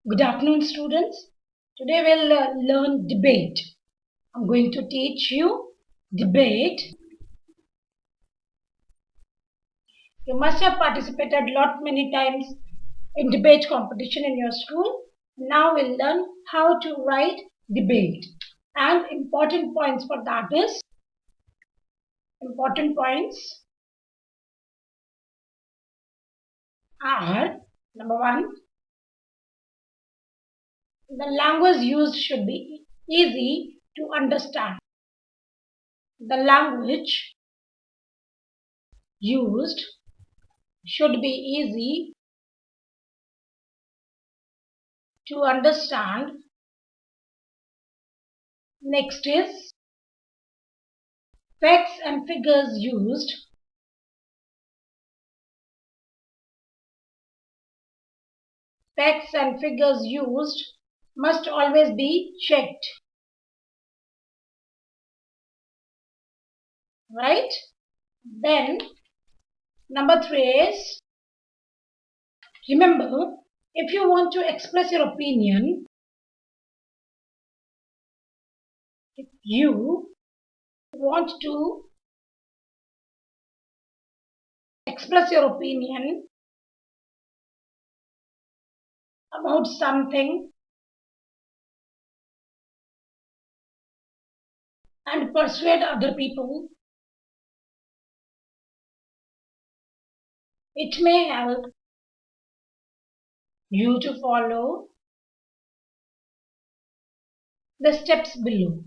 Good afternoon, students. Today we'll learn debate. I'm going to teach you debate. You must have participated many times in debate competition in your school. Now we'll learn how to write debate. And important points for that is, important points are, number one, the language used should be easy to understand. The language used should be easy to understand. Next is facts and figures used must always be checked, right? Then number 3 is, remember, if you want to express your opinion, if you want to express your opinion about something and persuade other people, it may help you to follow the steps below,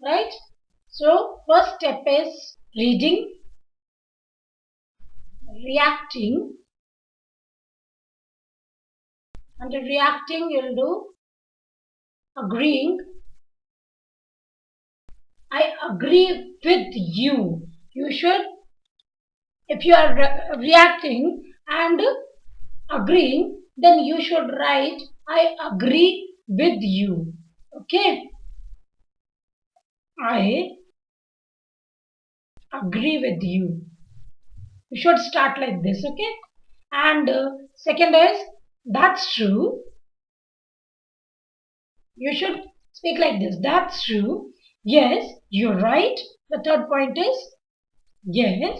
right? So first step is reading, reacting. Under reacting, you'll do agreeing. I agree with you. You should, if you are reacting and agreeing, then you should write I agree with you. Okay? I agree with you. You should start like this. Okay? And second is that's true. You should speak like this. That's true. Yes, you're right. The third point is yes,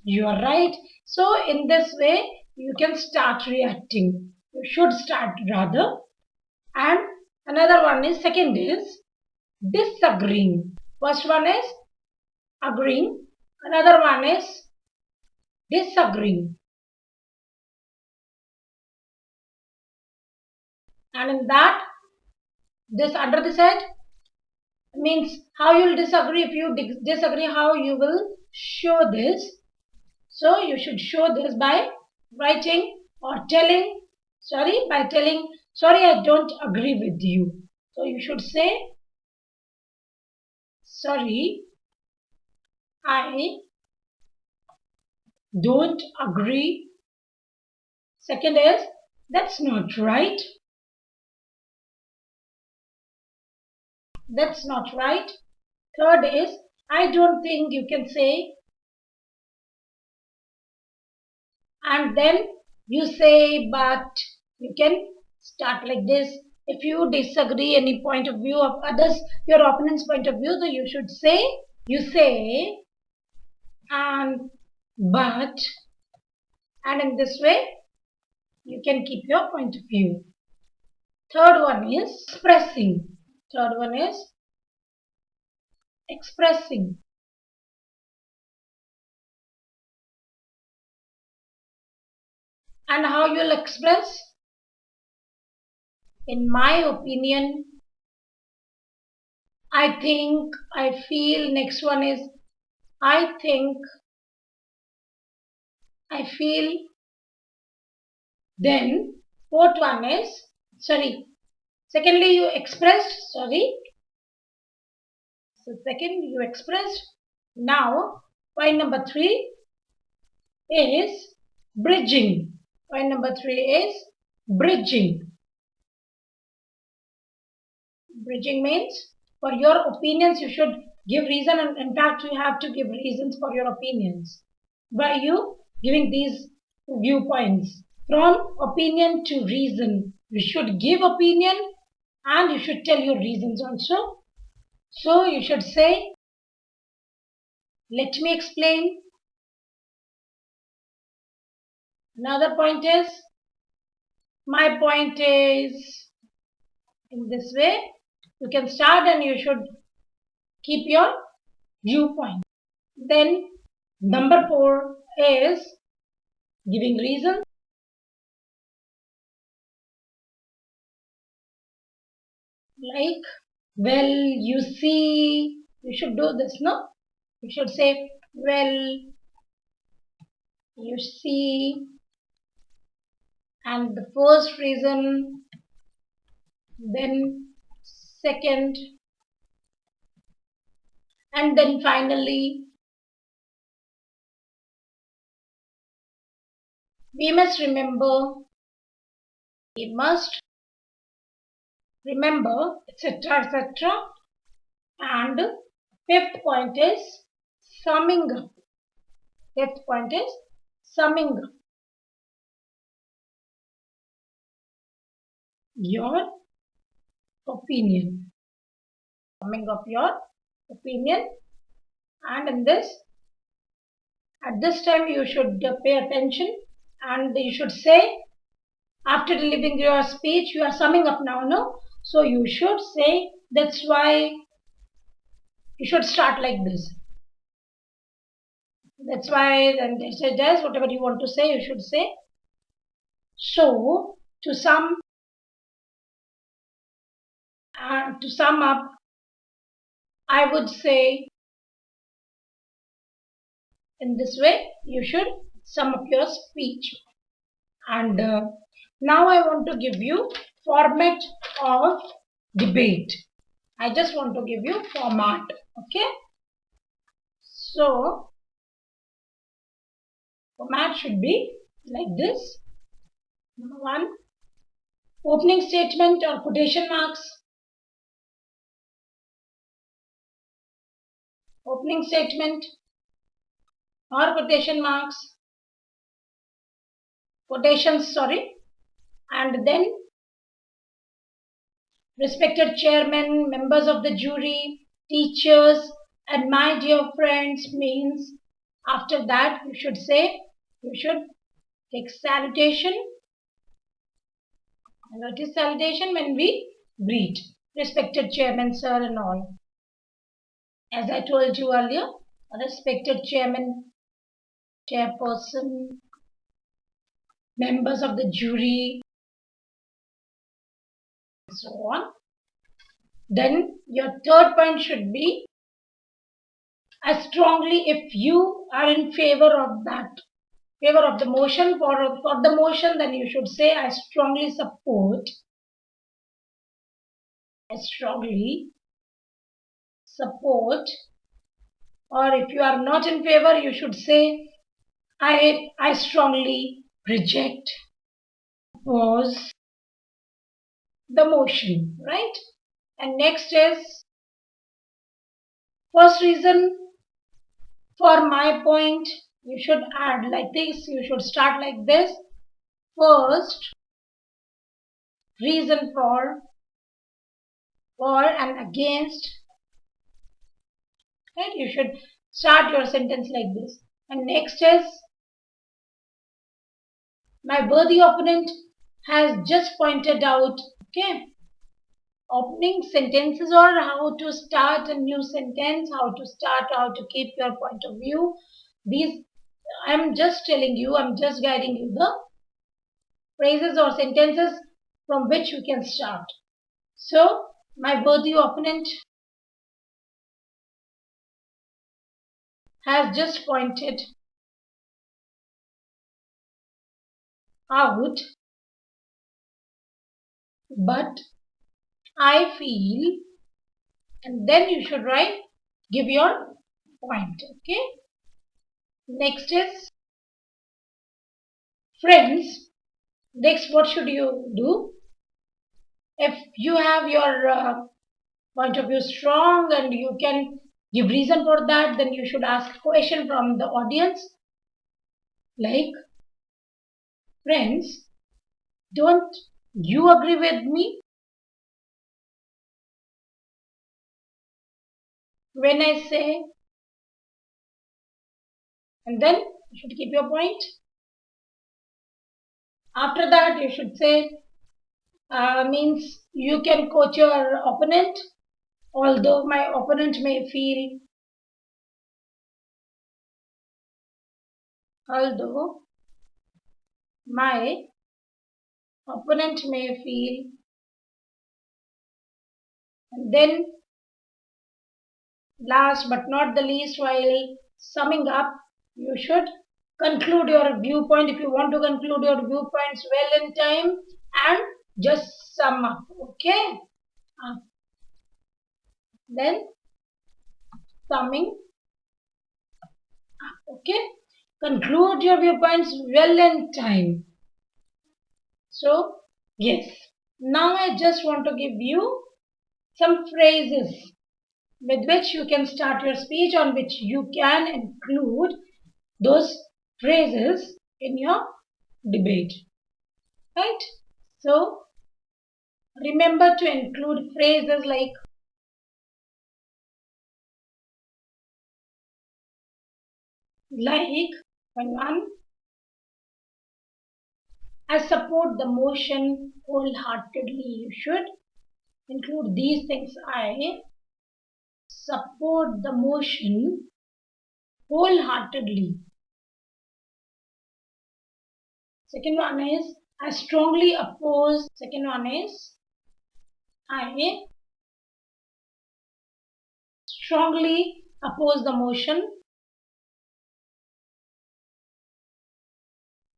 you are right. So in this way, you can start reacting. You should start rather. And another one is, second is disagreeing. First one is agreeing. Another one is disagreeing. And in that, this under this head means how you will disagree. If you disagree, how you will show this. So you should show this by writing or telling, by telling, sorry, I don't agree with you. So you should say, sorry, I don't agree. Second is, that's not right. That's not right. Third is, I don't think you can say. And then you say, but you can start like this. If you disagree any point of view of others, your opponent's point of view, so you should say, you say, and but, and in this way, you can keep your point of view. Third one is expressing. Third one is expressing. And how you'll express? In my opinion, I think, I feel. Next one is I think, I feel. Then fourth one is, secondly you expressed, so second you expressed. Now point number 3 is bridging. Point number 3 is bridging. Bridging means for your opinions you should give reason, and in fact you have to give reasons for your opinions. But you giving these viewpoints. From opinion to reason. You should give opinion and you should tell your reasons also. So you should say, let me explain. Another point is, my point is, in this way. You can start and you should keep your viewpoint. Then number 4 is giving reasons. Like, well, you see, you should do this, no? You should say, well, you see, and the first reason, then second, and then finally, we must remember, etc., etc. And fifth point is summing up. Fifth point is summing up your opinion. Summing up your opinion. And in this, at this time you should pay attention and you should say, after delivering your speech, you are summing up now, no? So you should say, that's why you should start like this. That's why then they said, yes, whatever you want to say, you should say. So to sum up, I would say, in this way, you should sum up your speech. And now I want to give you format of debate. I just want to give you format. Okay. So format should be like this. Number 1, opening statement or quotation marks. Opening statement or quotation marks. Quotations, sorry. And then respected chairman, members of the jury, teachers, and my dear friends means after that you should say, you should take salutation. And what is salutation? When we greet. Respected chairman, sir, and all. As I told you earlier, respected chairman, chairperson, members of the jury, and so on. Then your third point should be, as strongly if you are in favor of the motion, for the motion, then you should say, I strongly support, or if you are not in favor, you should say, I strongly reject, oppose the motion, right? And next is, first reason for my point, you should add like this, you should start like this. First reason for and against, right? You should start your sentence like this. And next is, my worthy opponent has just pointed out, okay, opening sentences or how to start a new sentence, how to keep your point of view. These, I'm just telling you, I'm just guiding you the phrases or sentences from which you can start. So, my worthy opponent has just pointed out, but I feel, and then you should write, give your point, okay? Next is, friends, next what should you do? If you have your point of view strong and you can give reason for that, then you should ask question from the audience. Like, friends, don't you agree with me when I say, and then you should keep your point. After that, you should say, means you can coach your opponent, although my opponent may feel, although my opponent may feel, and then last but not the least, while summing up, you should conclude your viewpoint if you want to conclude your viewpoints well in time and just sum up. Okay. Then summing up. Okay. Conclude your viewpoints well in time. So, yes. Now I just want to give you some phrases with which you can start your speech, on which you can include those phrases in your debate. Right? So, remember to include phrases like when one, I support the motion wholeheartedly. You should include these things. I support the motion wholeheartedly. Second one is I strongly oppose. Second one is I strongly oppose the motion.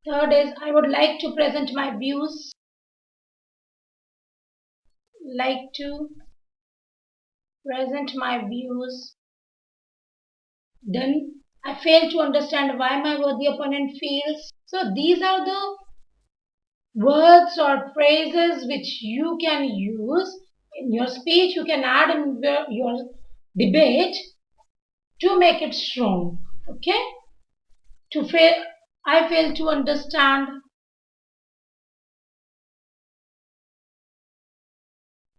Third is I would like to present my views. Like to present my views. Then I fail to understand why my worthy opponent feels. So these are the words or phrases which you can use in your speech. You can add in your debate to make it strong. Okay? To fail, I fail to understand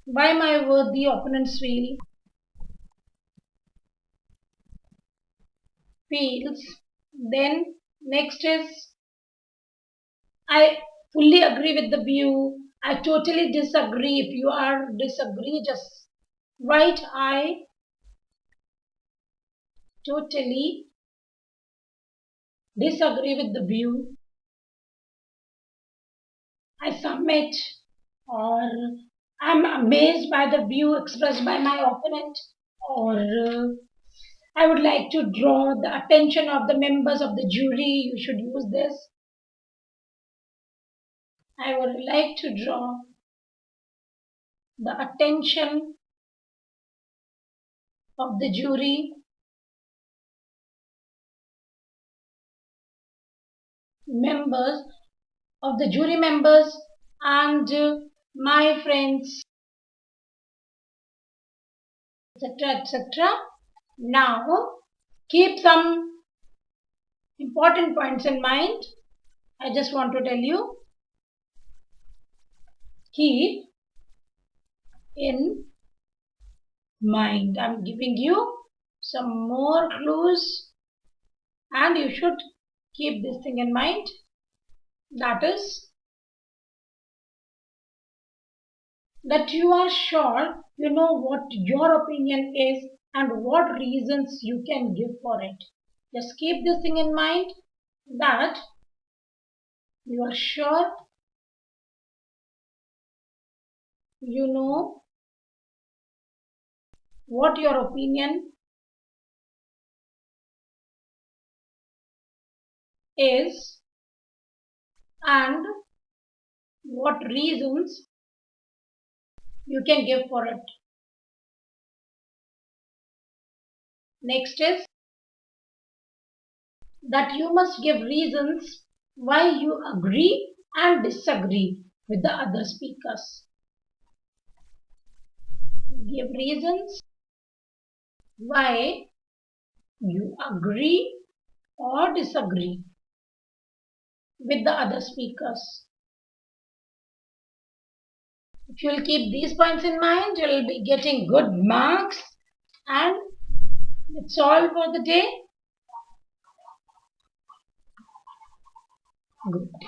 why my worthy opponents feels. Then next is I fully agree with the view. I totally disagree. If you are disagree, just write I totally disagree with the view. I submit, or I'm amazed by the view expressed by my opponent, or I would like to draw the attention of the members of the jury. You should use this. I would like to draw the attention of the jury members and my friends, etc., etc. Now keep some important points in mind. I just want to tell you, keep in mind. I'm giving you some more clues and you should keep this thing in mind. That is that you are sure you know what your opinion is and what reasons you can give for it. Just keep this thing in mind, that you are sure you know what your opinion is and what reasons you can give for it. Next is that you must give reasons why you agree and disagree with the other speakers. Give reasons why you agree or disagree with the other speakers. If you'll keep these points in mind, you'll be getting good marks. And that's all for the day. Good day.